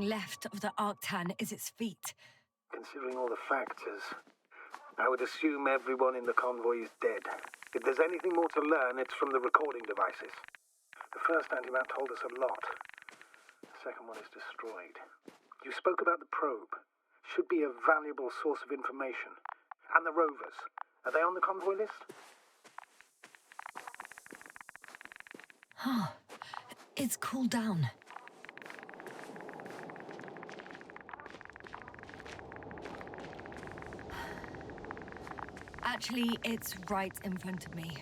left of the Arctan is its feet. Considering all the factors, I would assume everyone in the convoy is dead. If there's anything more to learn, it's from the recording devices. The first antimap told us a lot. The second one is destroyed. You spoke about the probe. Should be a valuable source of information. And the rovers. Are they on the convoy list? Huh. It's cooled down. Actually, it's right in front of me.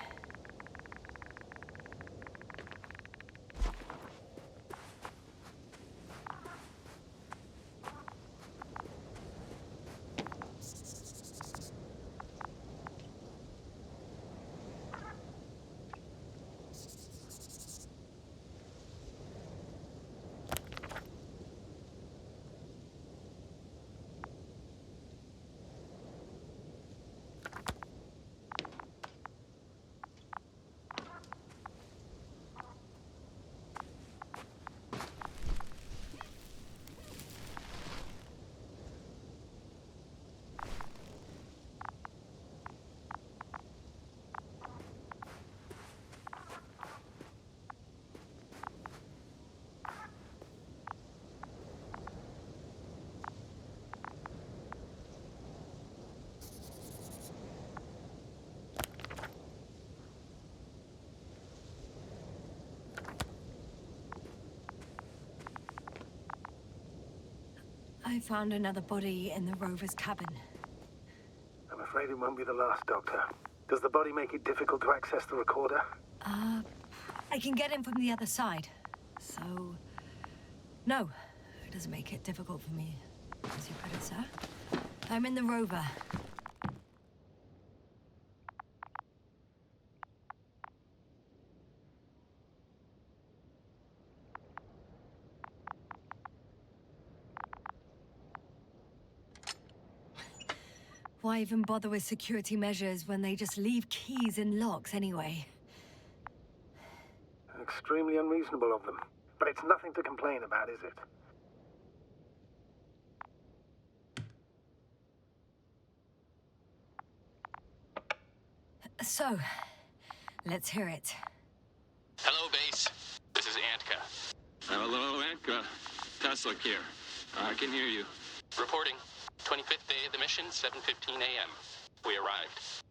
I found another body in the rover's cabin. I'm afraid it won't be the last, Doctor. Does the body make it difficult to access the recorder? I can get in from the other side. So... No, it doesn't make it difficult for me, as you put it, sir. I'm in the rover. Why even bother with security measures when they just leave keys in locks anyway? Extremely unreasonable of them. But it's nothing to complain about, is it? So, let's hear it. Hello, base. This is Antka. Hello, Antka. Tesla here. I can hear you. Reporting. 25th day of the mission, 7:15 a.m. We arrived.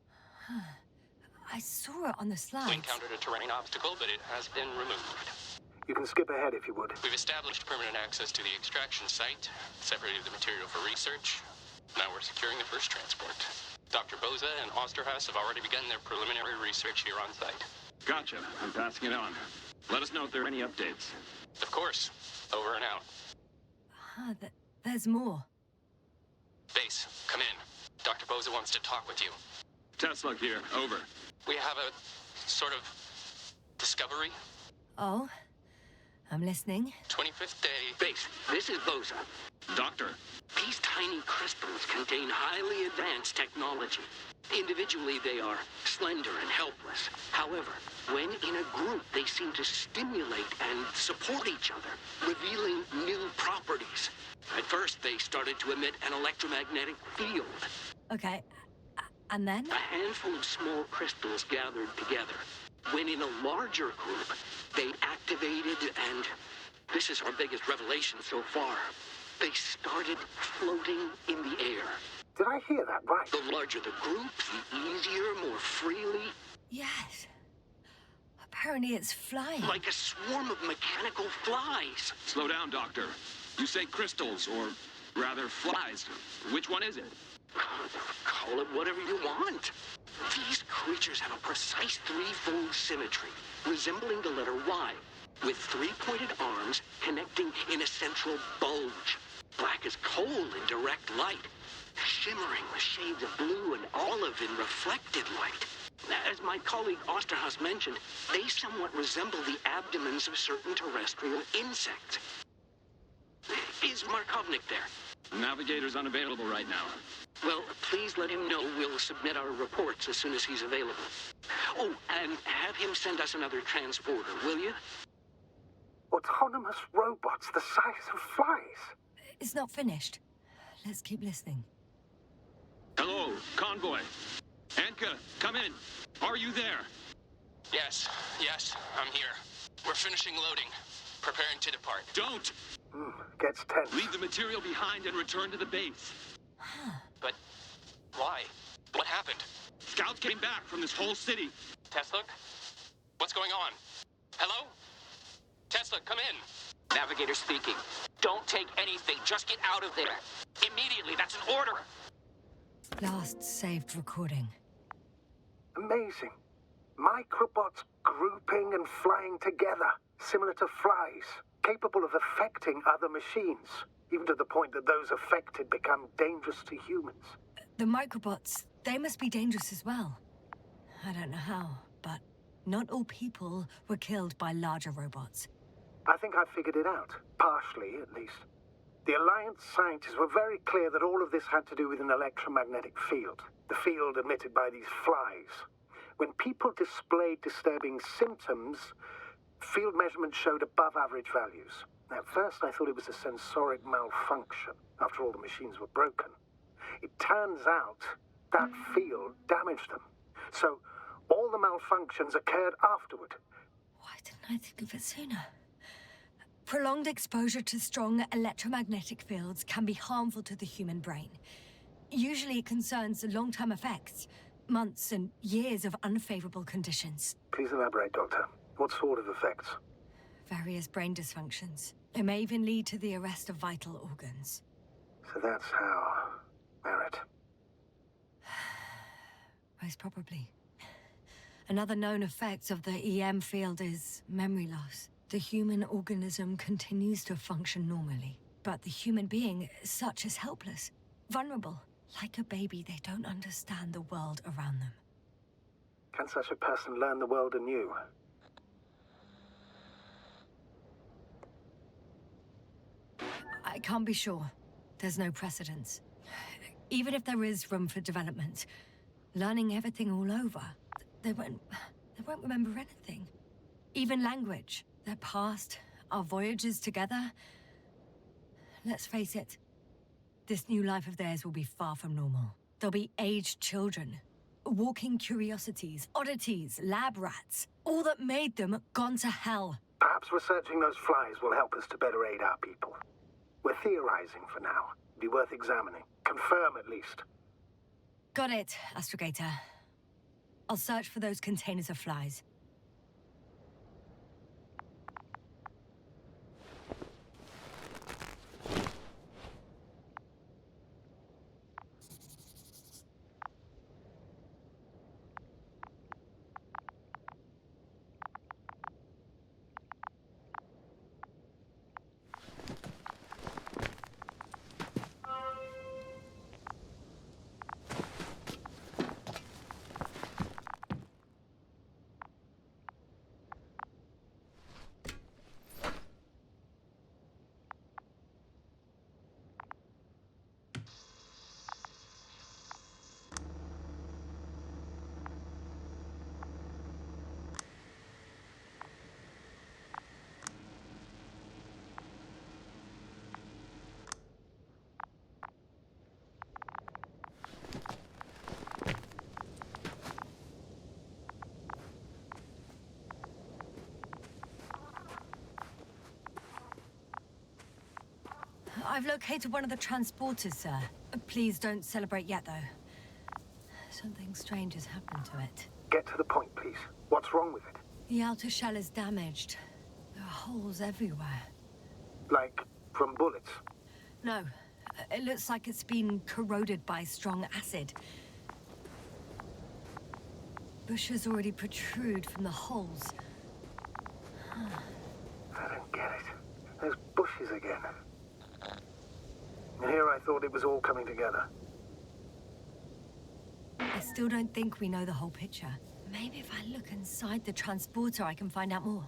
I saw it on the slides. We encountered a terrain obstacle, but it has been removed. You can skip ahead if you would. We've established permanent access to the extraction site, separated the material for research. Now we're securing the first transport. Dr. Boza and Osterhaus have already begun their preliminary research here on site. Gotcha. I'm passing it on. Let us know if there are any updates. Of course. Over and out. There's more. Base, come in. Dr. Boza wants to talk with you. Tesla here. Over. We have a sort of discovery. Oh? I'm listening. 25th day. Base, this is Boza. Doctor. These tiny crystals contain highly advanced technology. Individually, they are slender and helpless. However, when in a group, they seem to stimulate and support each other, revealing new properties. At first, they started to emit an electromagnetic field. Okay. And then? A handful of small crystals gathered together. When in a larger group, they activated and... This is our biggest revelation so far. They started floating in the air. Did I hear that right? The larger the group, the easier, more freely. Yes. Apparently it's flying. Like a swarm of mechanical flies. Slow down, Doctor. You say crystals, or rather flies. Which one is it? Call it whatever you want. These creatures have a precise threefold symmetry, resembling the letter Y, with three-pointed arms connecting in a central bulge. Black as coal in direct light, shimmering with shades of blue and olive in reflected light. As my colleague Osterhaus mentioned, they somewhat resemble the abdomens of certain terrestrial insects. Is Markovnik there? Navigator's unavailable right now. Well, please let him know we'll submit our reports as soon as he's available. Oh, and have him send us another transporter, will you? Autonomous robots the size of flies. It's not finished. Let's keep listening. Hello, convoy. Anka, come in. Are you there? Yes, I'm here. We're finishing loading. Preparing to depart. Don't! Gets tense. Leave the material behind and return to the base. But why? What happened? Scouts came back from this whole city. Tesla? What's going on? Hello? Tesla, come in. Navigator speaking. Don't take anything. Just get out of there. Immediately. That's an order. Last saved recording. Amazing. Microbots grouping and flying together, similar to flies, capable of affecting other machines, even to the point that those affected become dangerous to humans. The microbots, they must be dangerous as well. I don't know how, but not all people were killed by larger robots. I think I figured it out, partially at least. The Alliance scientists were very clear that all of this had to do with an electromagnetic field, the field emitted by these flies. When people displayed disturbing symptoms, field measurements showed above average values. At first, I thought it was a sensoric malfunction. After all, the machines were broken. It turns out that field damaged them. So, all the malfunctions occurred afterward. Why didn't I think of it sooner? Prolonged exposure to strong electromagnetic fields can be harmful to the human brain. Usually it concerns long-term effects, months and years of unfavorable conditions. Please elaborate, Doctor. What sort of effects? Various brain dysfunctions. It may even lead to the arrest of vital organs. So that's how... Merit. Most probably. Another known effect of the EM field is memory loss. The human organism continues to function normally, but the human being as such is helpless, vulnerable. Like a baby, they don't understand the world around them. Can such a person learn the world anew? I can't be sure. There's no precedence. Even if there is room for development, learning everything all over, they won't remember anything. Even language, their past, our voyages together. Let's face it, this new life of theirs will be far from normal. They'll be aged children, walking curiosities, oddities, lab rats. All that made them gone to hell. Perhaps researching those flies will help us to better aid our people. We're theorizing for now. Be worth examining. Confirm at least. Got it, Astrogator. I'll search for those containers of flies. I've located one of the transporters, sir. Please don't celebrate yet, though. Something strange has happened to it. Get to the point, please. What's wrong with it? The outer shell is damaged. There are holes everywhere. Like, from bullets? No, it looks like it's been corroded by strong acid. Bushes already protrude from the holes. I don't get it. Those bushes again. And here I thought it was all coming together. I still don't think we know the whole picture. Maybe if I look inside the transporter, I can find out more.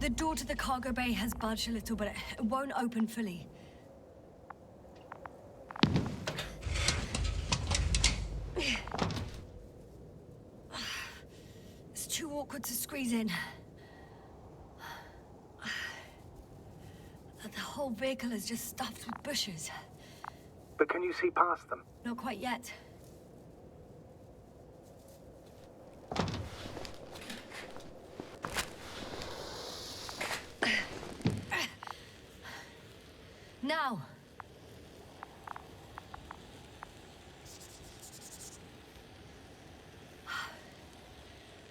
The door to the cargo bay has budged a little, but it won't open fully. It's too awkward to squeeze in. The whole vehicle is just stuffed with bushes. But can you see past them? Not quite yet. Now.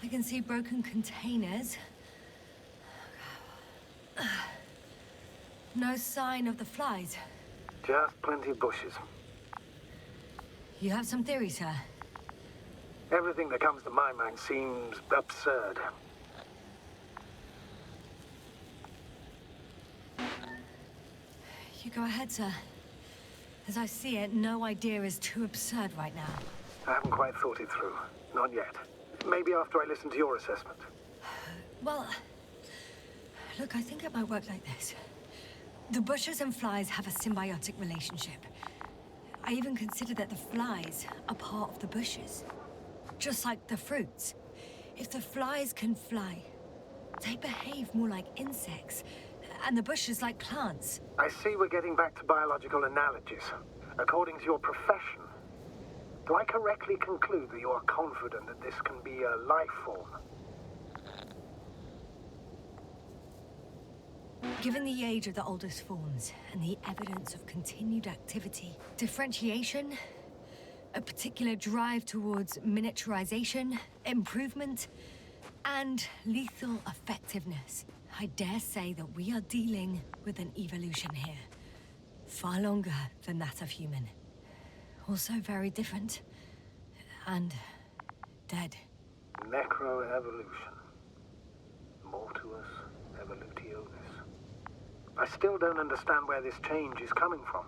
I can see broken containers. No sign of the flies. Just plenty of bushes. You have some theories, sir? Everything that comes to my mind seems absurd. You go ahead, sir. As I see it, no idea is too absurd right now. I haven't quite thought it through. Not yet. Maybe after I listen to your assessment. Well, look, I think it might work like this. The bushes and flies have a symbiotic relationship. I even consider that the flies are part of the bushes. Just like the fruits. If the flies can fly, they behave more like insects, and the bushes like plants. I see we're getting back to biological analogies. According to your profession, do I correctly conclude that you are confident that this can be a life form? Given the age of the oldest forms and the evidence of continued activity, differentiation, a particular drive towards miniaturization, improvement, and lethal effectiveness, I dare say that we are dealing with an evolution here. Far longer than that of human. Also very different. And dead. Necroevolution. Mortuus evolutionis. I still don't understand where this change is coming from.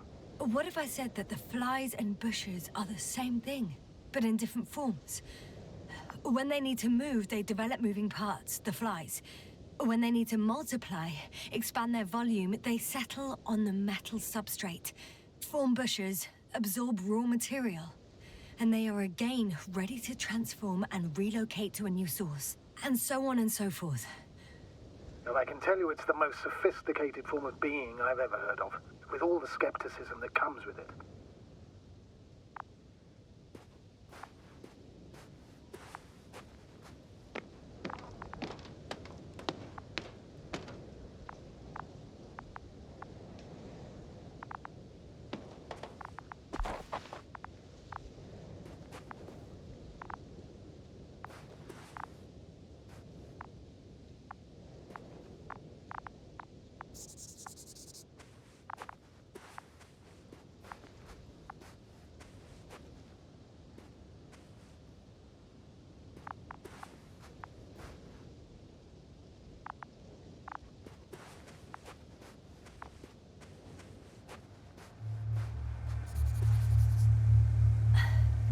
What if I said that the flies and bushes are the same thing, but in different forms? When they need to move, they develop moving parts, the flies. When they need to multiply, expand their volume, they settle on the metal substrate, form bushes, absorb raw material, and they are again ready to transform and relocate to a new source, and so on and so forth. Well, I can tell you it's the most sophisticated form of being I've ever heard of, with all the skepticism that comes with it.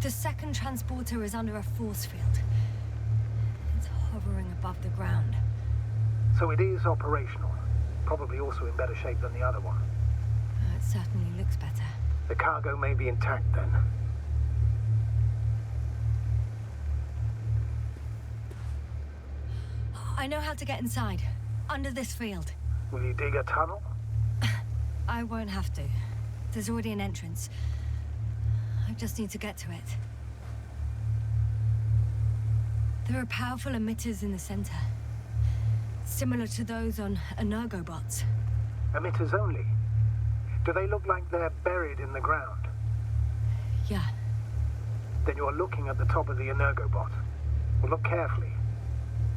The second transporter is under a force field. It's hovering above the ground. So it is operational. Probably also in better shape than the other one. It certainly looks better. The cargo may be intact then. I know how to get inside. Under this field. Will you dig a tunnel? I won't have to. There's already an entrance. I just need to get to it. There are powerful emitters in the center. Similar to those on Energobots. Emitters only? Do they look like they're buried in the ground? Yeah. Then you're looking at the top of the Energobot. Well, look carefully.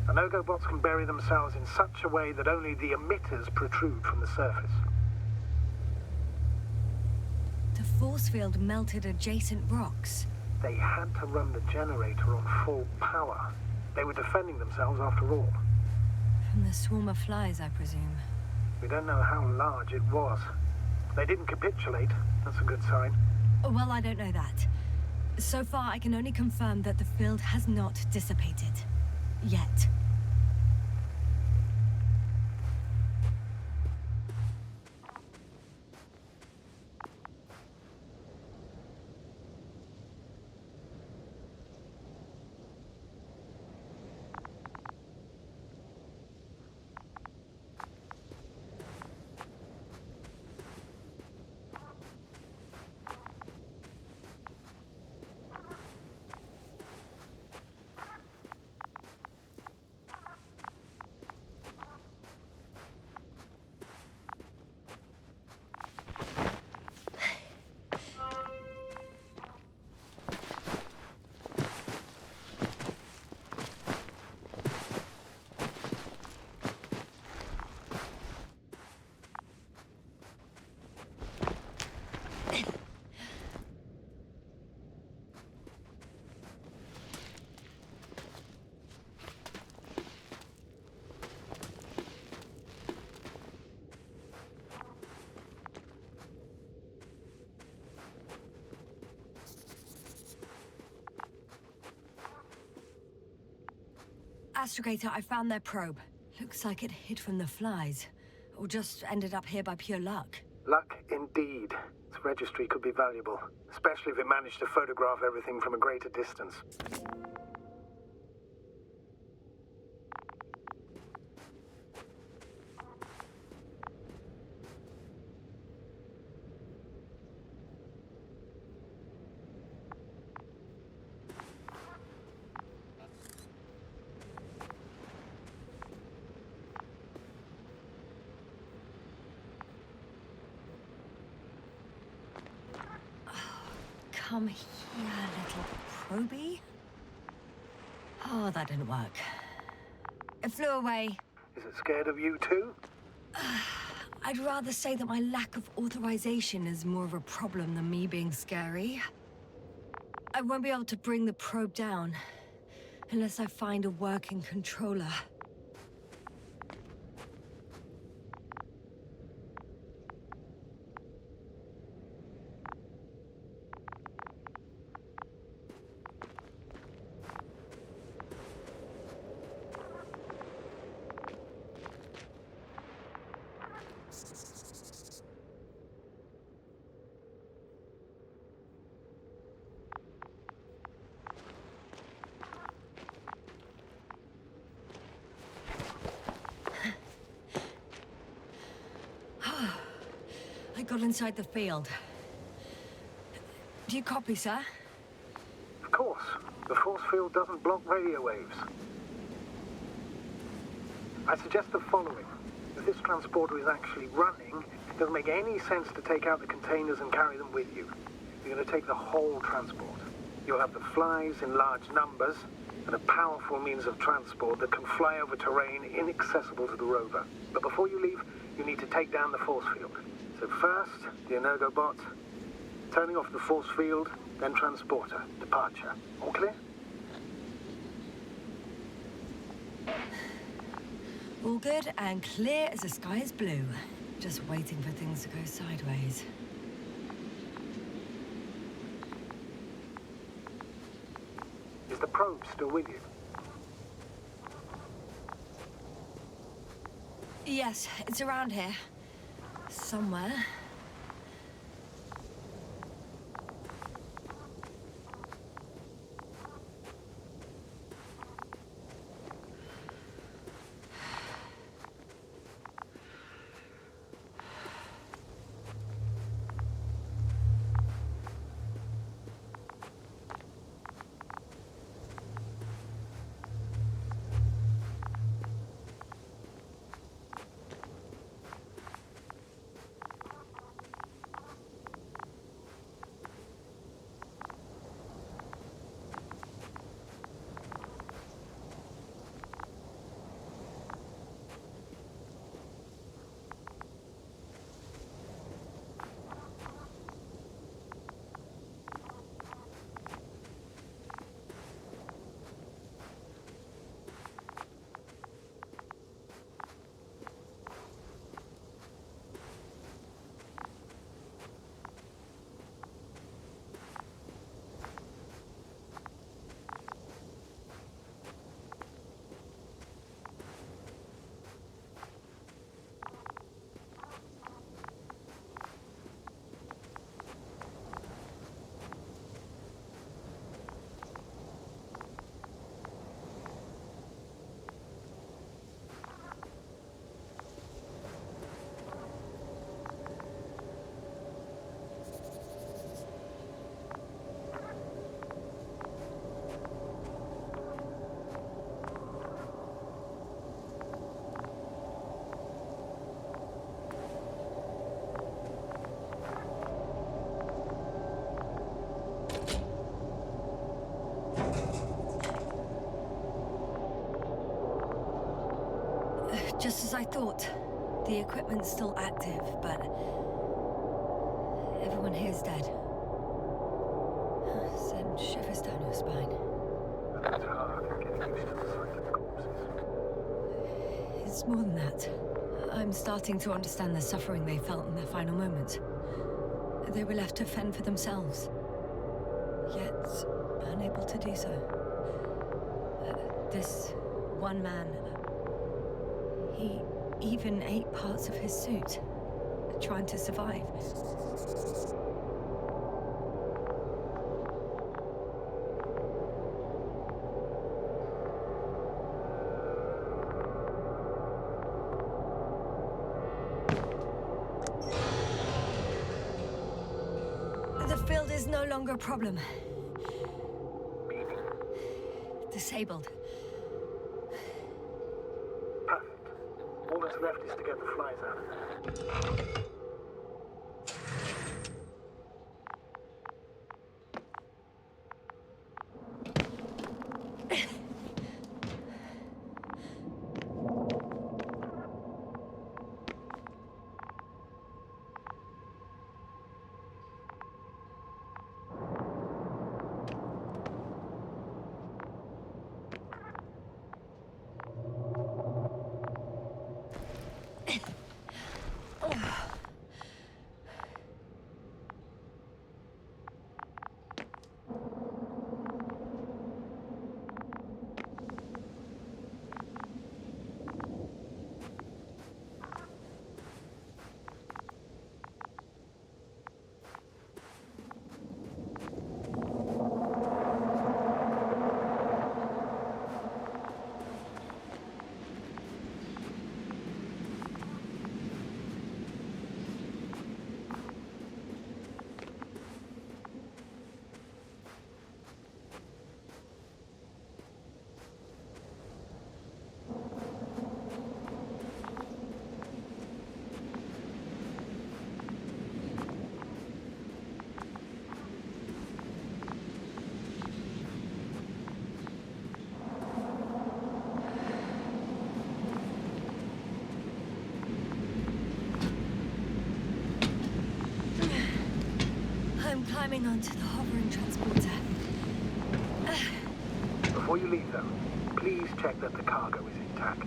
Energobots can bury themselves in such a way that only the emitters protrude from the surface. The force field melted adjacent rocks. They had to run the generator on full power. They were defending themselves after all. From the swarm of flies, I presume. We don't know how large it was. They didn't capitulate. That's a good sign. Well, I don't know that. So far, I can only confirm that the field has not dissipated. Yet. Astrogator, I found their probe. Looks like it hid from the flies, or just ended up here by pure luck. Luck indeed. Its registry could be valuable, especially if it managed to photograph everything from a greater distance. Come here, little probie. Oh, that didn't work. It flew away. Is it scared of you too? I'd rather say that my lack of authorization is more of a problem than me being scary. I won't be able to bring the probe down unless I find a working controller. I got inside the field. Do you copy, sir? Of course. The force field doesn't block radio waves. I suggest the following. If this transporter is actually running, it doesn't make any sense to take out the containers and carry them with you. You're going to take the whole transport. You'll have the flies in large numbers, and a powerful means of transport that can fly over terrain inaccessible to the rover. But before you leave, you need to take down the force field. So first, the Energobot, turning off the force field, then transporter, departure. All clear? All good and clear as the sky is blue. Just waiting for things to go sideways. Is the probe still with you? Yes, it's around here. Somewhere. Just as I thought. The equipment's still active, but everyone here's dead. Send shivers down your spine. It's hard getting used to the sight of corpses. It's more than that. I'm starting to understand the suffering they felt in their final moments. They were left to fend for themselves, yet unable to do so. This one man. He even ate parts of his suit, trying to survive. The field is no longer a problem. Disabled. Perfect. All that's left is to get the flies out of there. I'm climbing onto the hovering transporter. Before you leave, though, please check that the cargo is intact.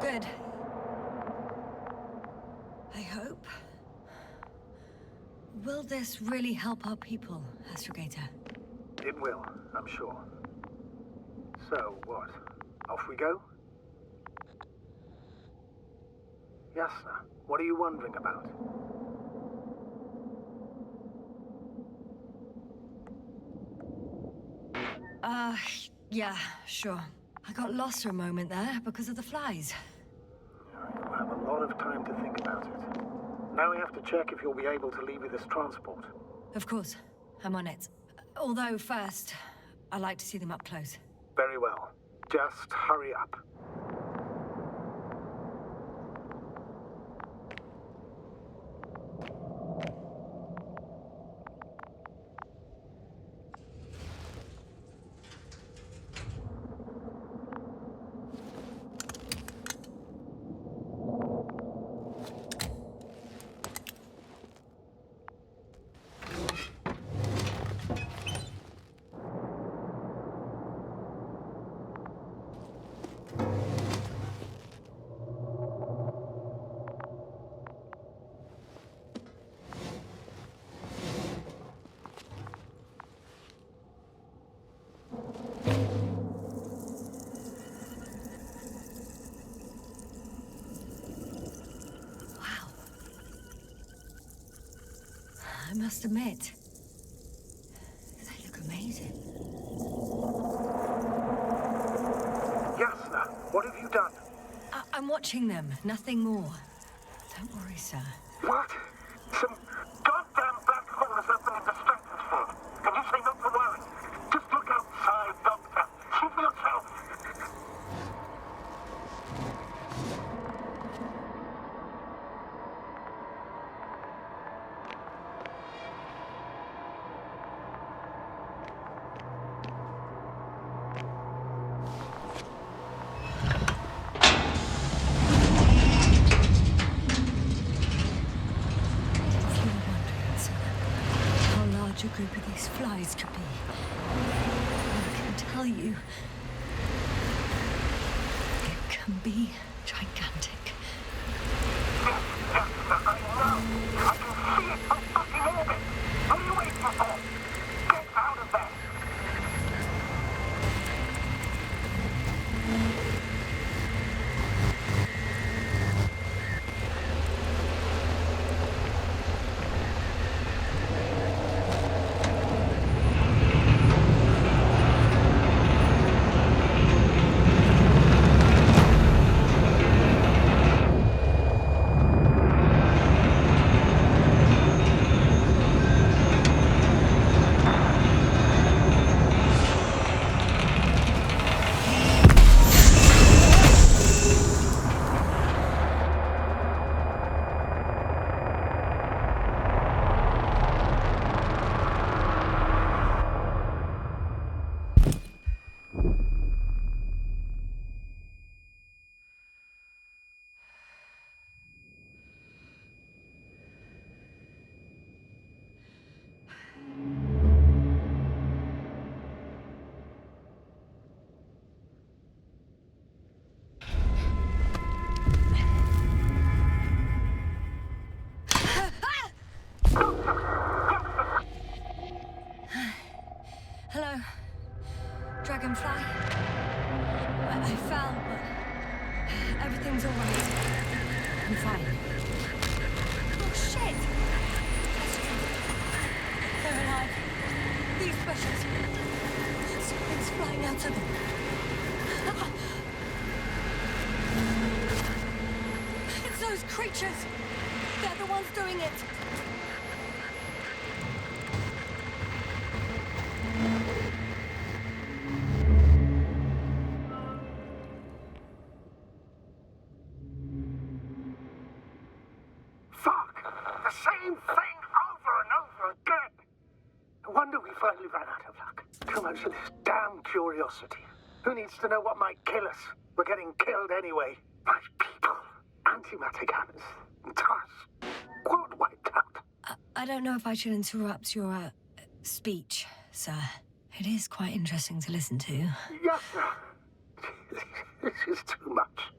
Good. I hope. Will this really help our people, Astrogator? It will, I'm sure. So, what? Off we go? Yasna, what are you wondering about? Yeah, sure. I got lost for a moment there because of the flies. You'll have a lot of time to think about it. Now we have to check if you'll be able to leave with this transport. Of course, I'm on it. Although first, I like to see them up close. Very well. Just hurry up. I must admit, they look amazing. Yasna, what have you done? I'm watching them, nothing more. Don't worry, sir. What? Some larger group of these flies could be. I can tell you, it can be gigantic. I know! I can see it from fucking orbit! What are you waiting for? Get out of there! Hello, Dragonfly. I fell, but everything's all right. I'm fine. Oh, shit! They're alive. These bushes. Something's flying out of them. It's those creatures. They're the ones doing it. Same thing over and over again. No wonder we finally ran out of luck. Too much of this damn curiosity. Who needs to know what might kill us? We're getting killed anyway. My people, antimatter gunners, TARS, world wiped out. I don't know if I should interrupt your speech, sir. It is quite interesting to listen to. Yes, sir. This is too much.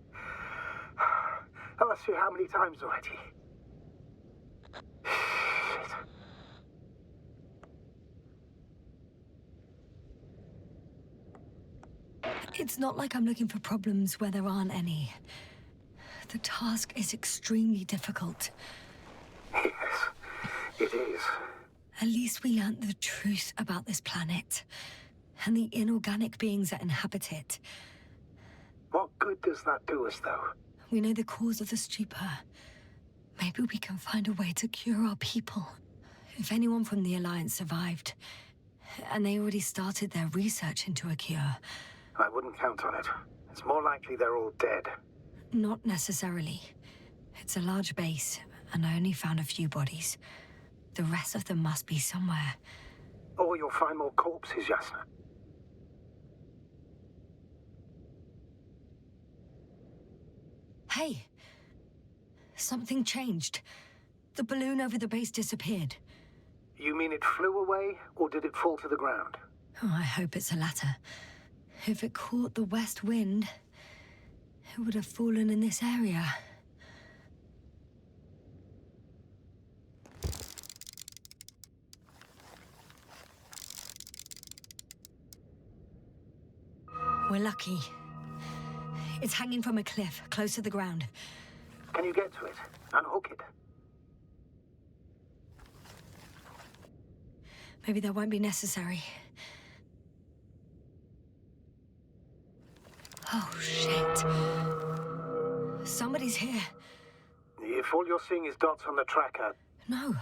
I've asked you how many times already. It's not like I'm looking for problems where there aren't any. The task is extremely difficult. Yes, it is. At least we learned the truth about this planet and the inorganic beings that inhabit it. What good does that do us, though? We know the cause of the stupor. Maybe we can find a way to cure our people. If anyone from the Alliance survived, and they already started their research into a cure. I wouldn't count on it. It's more likely they're all dead. Not necessarily. It's a large base, and I only found a few bodies. The rest of them must be somewhere. Or you'll find more corpses, Yasna. Hey! Something changed. The balloon over the base disappeared. You mean it flew away, or did it fall to the ground? Oh, I hope it's the latter. If it caught the west wind, it would have fallen in this area. We're lucky. It's hanging from a cliff, close to the ground. Can you get to it? Unhook it? Maybe that won't be necessary. Oh, shit. Somebody's here. If all you're seeing is dots on the tracker... No.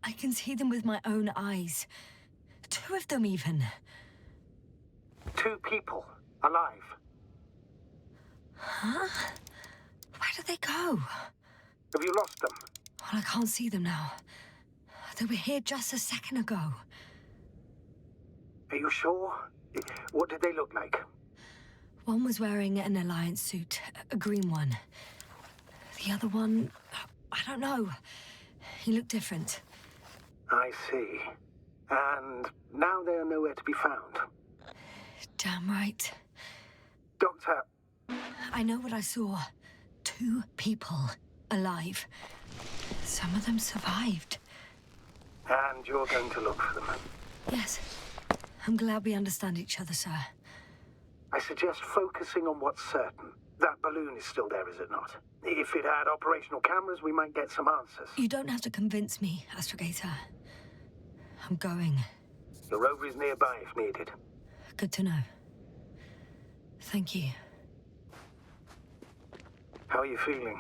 I can see them with my own eyes. 2 of them, even. 2 people. Alive. Huh? Where did they go? Have you lost them? Well, I can't see them now. They were here just a second ago. Are you sure? What did they look like? One was wearing an Alliance suit, a green one. The other one, I don't know. He looked different. I see. And now they are nowhere to be found. Damn right. Doctor, I know what I saw. 2 people alive. Some of them survived. and you're going to look for them. Yes. I'm glad we understand each other, sir. I suggest focusing on what's certain. That balloon is still there, is it not? If it had operational cameras, we might get some answers. You don't have to convince me, Astrogator. I'm going. The rover is nearby if needed. Good to know. Thank you. How are you feeling?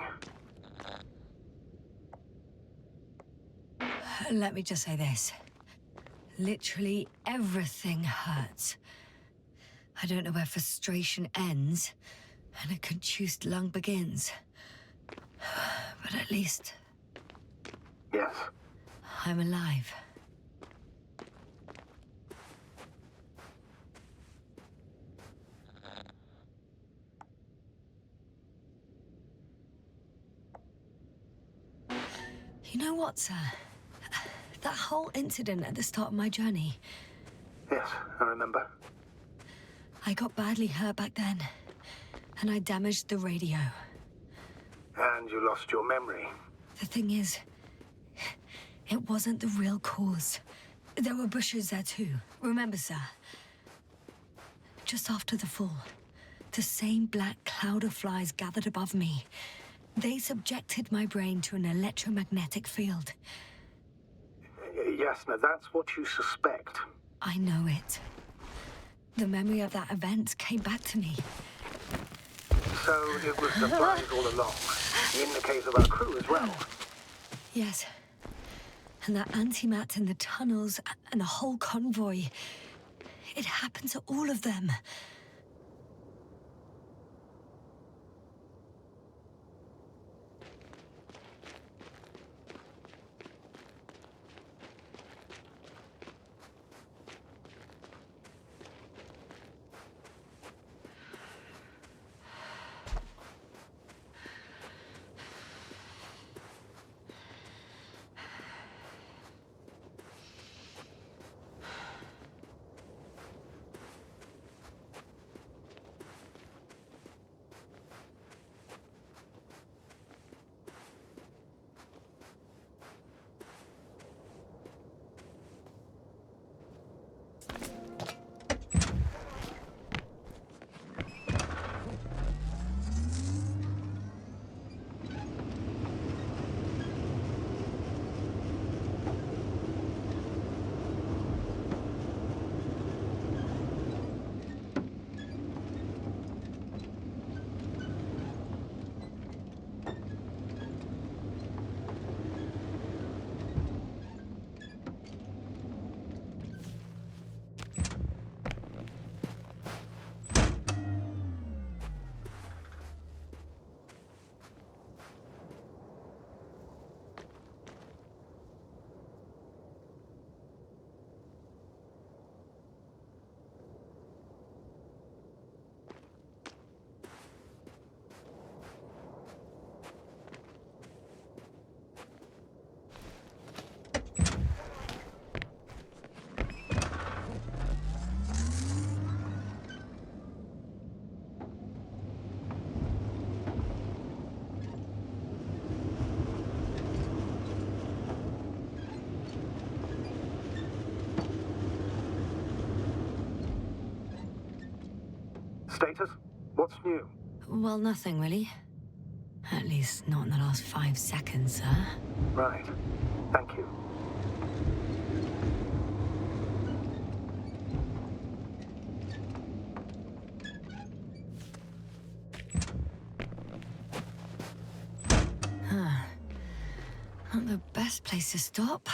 Let me just say this. Literally everything hurts. I don't know where frustration ends and a contused lung begins. But at least Yes. I'm alive. You know what, sir? That whole incident at the start of my journey, Yes, I remember. I got badly hurt back then, and I damaged the radio. And you lost your memory. The thing is, it wasn't the real cause. There were bushes there too, remember, sir? Just after the fall, the same black cloud of flies gathered above me. They subjected my brain to an electromagnetic field. Yes, now that's what you suspect. I know it. The memory of that event came back to me. So it was the flies all along. In the case of our crew as well. Yes. And that antimat in the tunnels and the whole convoy. It happened to all of them. Status? What's new? Well, nothing really. At least not in the last 5 seconds, sir. Right. Thank you. Not the best place to stop.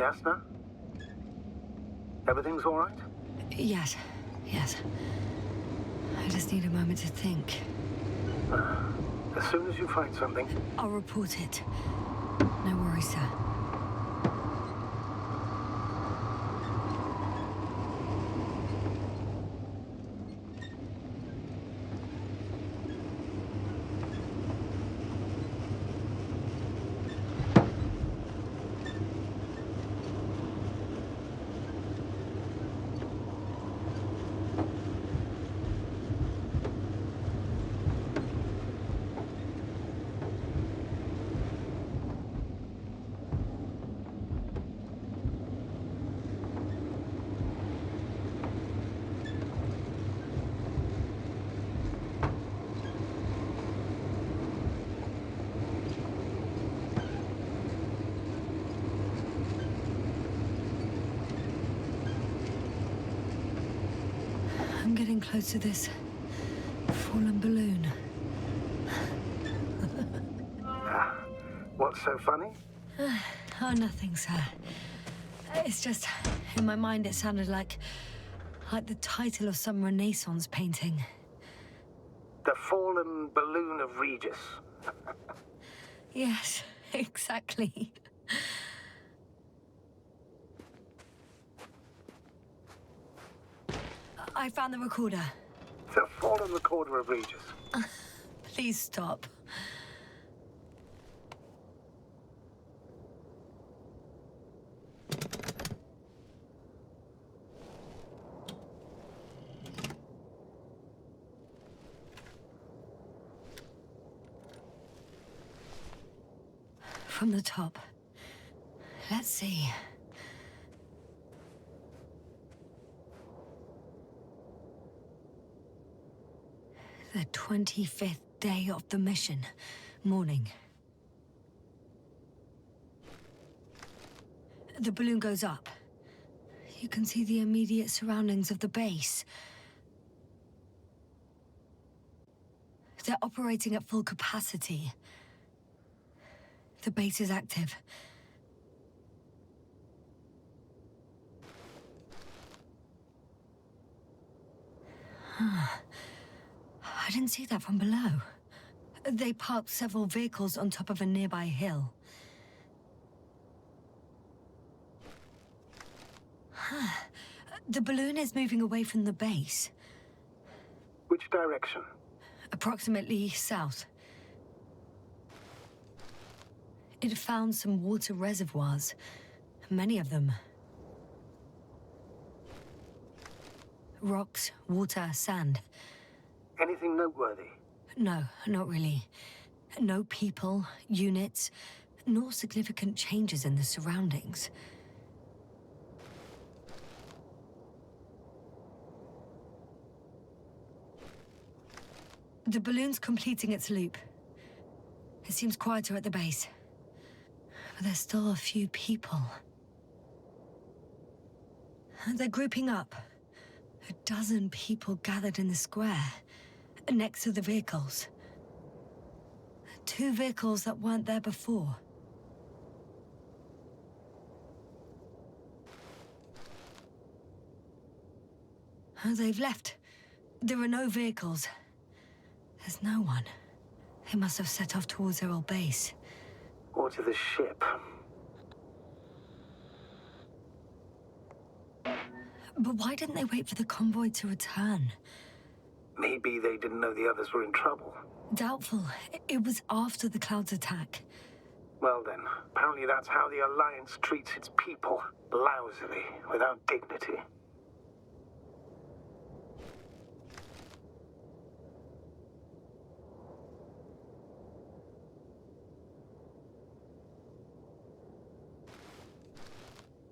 Yasna? Everything's all right? Yes, yes. I just need a moment to think. As soon as you find something. I'll report it. No worries, sir. I'm getting close to this fallen balloon. What's so funny? Oh, nothing, sir. It's just, in my mind, it sounded like the title of some Renaissance painting. The fallen balloon of Regis. Yes, exactly. I found the recorder. The fallen recorder of Regis. Please stop. From the top. Let's see. The 25th day of the mission. Morning. The balloon goes up. You can see the immediate surroundings of the base. They're operating at full capacity. The base is active. I didn't see that from below. They parked several vehicles on top of a nearby hill. The balloon is moving away from the base. Which direction? Approximately south. It found some water reservoirs. Many of them. Rocks, water, sand. Anything noteworthy? No, not really. No people, units, nor significant changes in the surroundings. The balloon's completing its loop. It seems quieter at the base. But there's still a few people. They're grouping up. 12 people gathered in the square, next to the vehicles. 2 vehicles that weren't there before. They've left. There are no vehicles. There's no one. They must have set off towards their old base. Or to the ship. But why didn't they wait for the convoy to return? Maybe they didn't know the others were in trouble. Doubtful. It was after the Cloud's attack. Well then, apparently that's how the Alliance treats its people. Lousily, without dignity.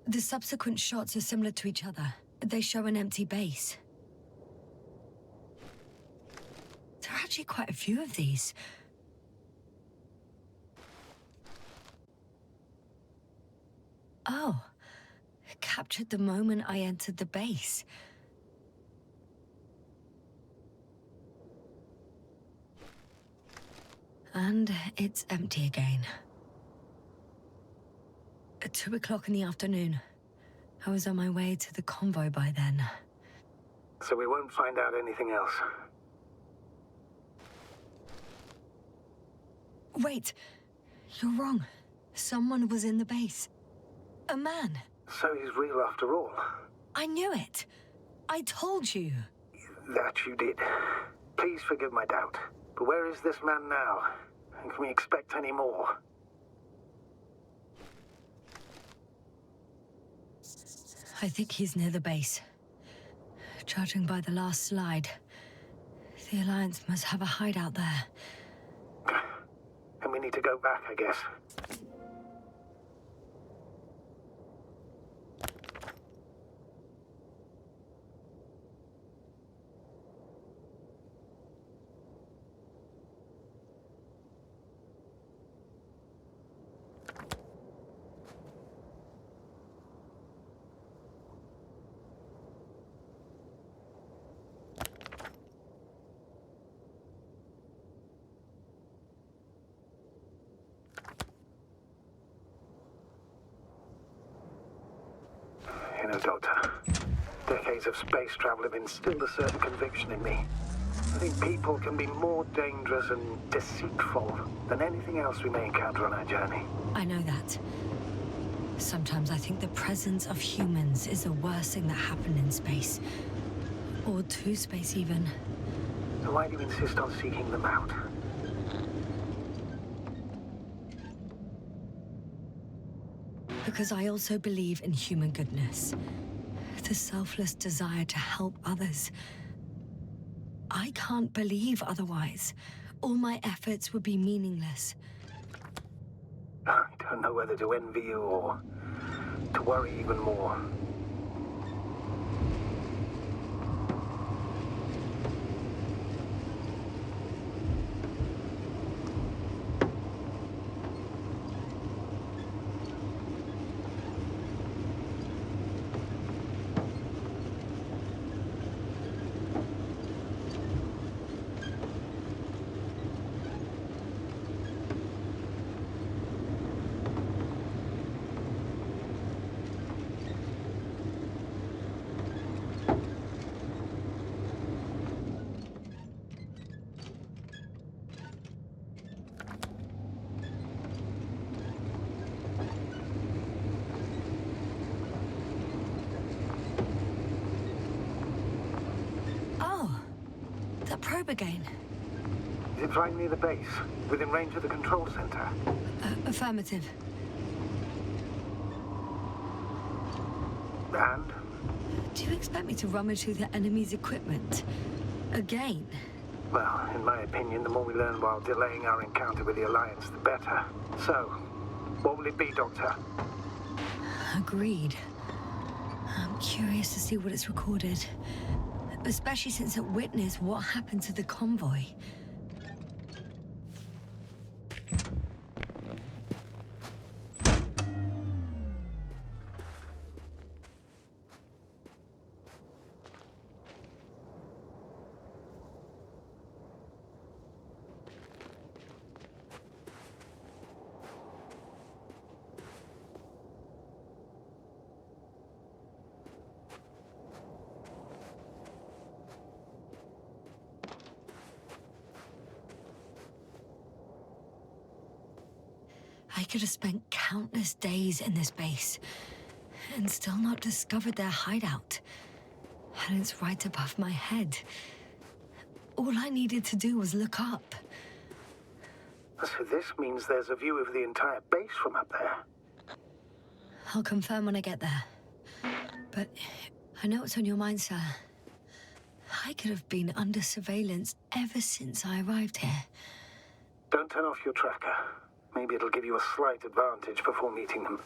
The subsequent shots are similar to each other. They show an empty base. There are actually quite a few of these. Oh, captured the moment I entered the base. And it's empty again. At 2 o'clock in the afternoon. I was on my way to the convoy by then. So we won't find out anything else. Wait, you're wrong. Someone was in the base. A man. So he's real after all. I knew it. I told you. That you did. Please forgive my doubt. But where is this man now? And can we expect any more? I think he's near the base. Judging by the last slide, the Alliance must have a hideout there. And we need to go back, I guess. You know, Doctor, decades of space travel have instilled a certain conviction in me. I think people can be more dangerous and deceitful than anything else we may encounter on our journey. I know that. Sometimes I think the presence of humans is the worst thing that happened in space. Or to space, even. So why do you insist on seeking them out? Because I also believe in human goodness. The selfless desire to help others. I can't believe otherwise. All my efforts would be meaningless. I don't know whether to envy you or to worry even more. Probe again. Is it right near the base, within range of the control center? Affirmative. And? Do you expect me to rummage through the enemy's equipment? Again? Well, in my opinion, the more we learn while delaying our encounter with the Alliance, the better. So, what will it be, Doctor? Agreed. I'm curious to see what it's recorded. Especially since it witnessed what happened to the convoy. I could have spent countless days in this base and still not discovered their hideout. And it's right above my head. All I needed to do was look up. So this means there's a view of the entire base from up there. I'll confirm when I get there. But I know what's on your mind, sir. I could have been under surveillance ever since I arrived here. Don't turn off your tracker. Maybe it'll give you a slight advantage before meeting them.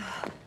Oh.